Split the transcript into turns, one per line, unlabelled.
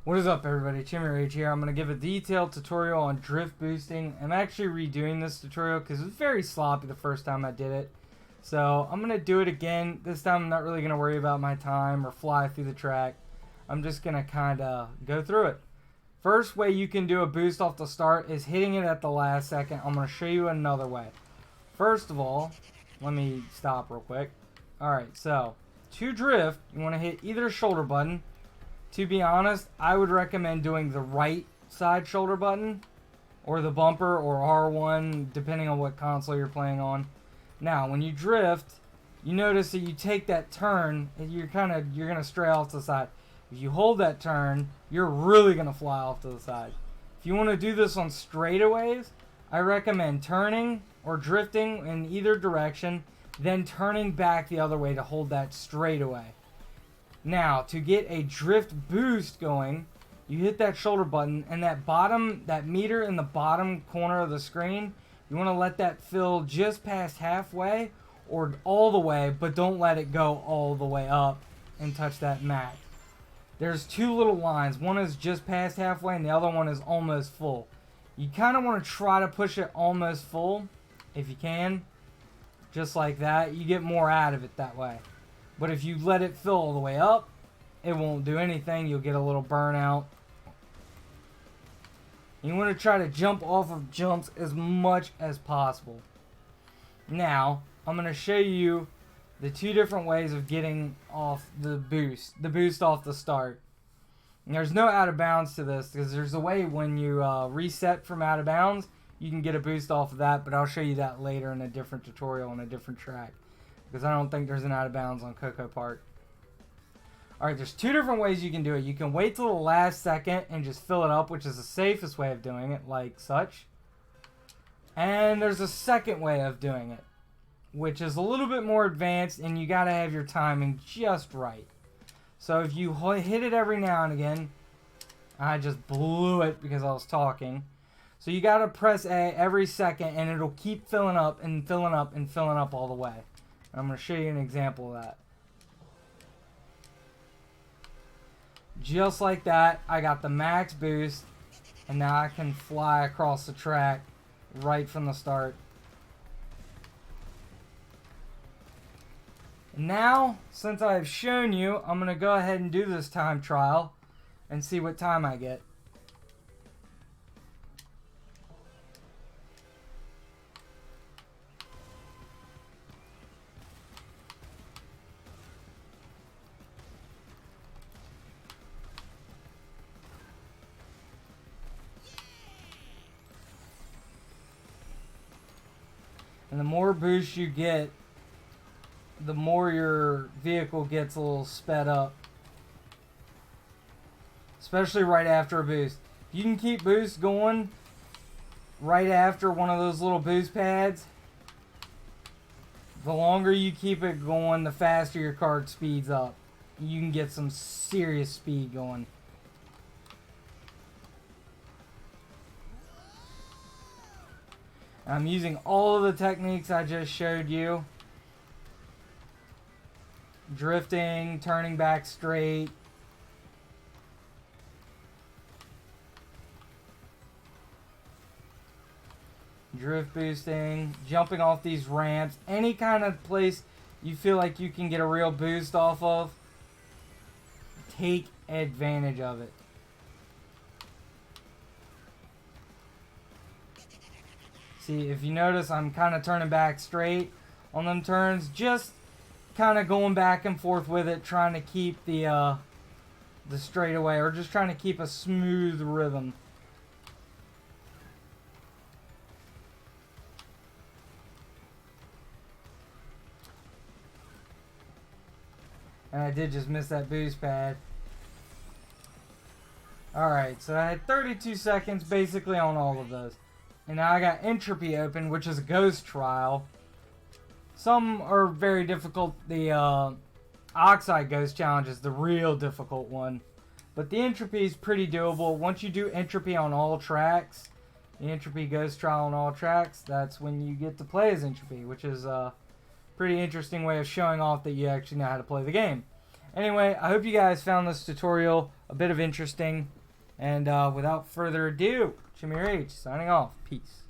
What is up, everybody? Team Racing here. I'm going to give a detailed tutorial on drift boosting. I'm actually redoing this tutorial because it was very sloppy the first time I did it. So I'm going to do it again. This time I'm not really going to worry about my time or fly through the track. I'm just going to kind of go through it. First way you can do a boost off the start is hitting it at the last second. I'm going to show you another way. First of all, let me stop real quick. Alright, so to drift, you want to hit either shoulder button. To be honest, I would recommend doing the right side shoulder button or the bumper or R1 depending on what console you're playing on. Now, when you drift, you notice that you take that turn and you're going to stray off to the side. If you hold that turn, you're really going to fly off to the side. If you want to do this on straightaways, I recommend turning or drifting in either direction, then turning back the other way to hold that straightaway. Now, to get a drift boost going, you hit that shoulder button, and that meter in the bottom corner of the screen, you want to let that fill just past halfway or all the way, but don't let it go all the way up and touch that max. There's two little lines. One is just past halfway, and the other one is almost full. You kind of want to try to push it almost full, if you can. Just like that. You get more out of it that way. But if you let it fill all the way up, it won't do anything. You'll get a little burnout. You want to try to jump off of jumps as much as possible. Now, I'm going to show you the two different ways of getting off the boost off the start. And there's no out of bounds to this because there's a way when you reset from out of bounds, you can get a boost off of that, but I'll show you that later in a different tutorial on a different track. Because I don't think there's an out of bounds on Coco Park. Alright, there's two different ways you can do it. You can wait till the last second and just fill it up, which is the safest way of doing it, like such. And there's a second way of doing it, which is a little bit more advanced, and you gotta have your timing just right. So if you hit it every now and again, I just blew it because I was talking. So you gotta press A every second, and it'll keep filling up and filling up and filling up all the way. I'm going to show you an example of that. Just like that, I got the max boost, and now I can fly across the track right from the start. Now, since I've shown you, I'm going to go ahead and do this time trial and see what time I get. And the more boost you get, the more your vehicle gets a little sped up. Especially right after a boost. You can keep boost going right after one of those little boost pads. The longer you keep it going, the faster your car speeds up. You can get some serious speed going. I'm using all of the techniques I just showed you. Drifting, turning back straight. Drift boosting, jumping off these ramps. Any kind of place you feel like you can get a real boost off of, take advantage of it. See, if you notice, I'm kind of turning back straight on them turns. Just kind of going back and forth with it, trying to keep the straightaway, or just trying to keep a smooth rhythm. And I did just miss that boost pad. Alright, so I had 32 seconds basically on all of those. And now I got Entropy open, which is a ghost trial. Some are very difficult. The Oxide Ghost Challenge is the real difficult one. But the Entropy is pretty doable. Once you do Entropy on all tracks, the Entropy Ghost Trial on all tracks, that's when you get to play as Entropy, which is a pretty interesting way of showing off that you actually know how to play the game. Anyway, I hope you guys found this tutorial a bit of interesting. And without further ado, Jimmy Rage signing off. Peace.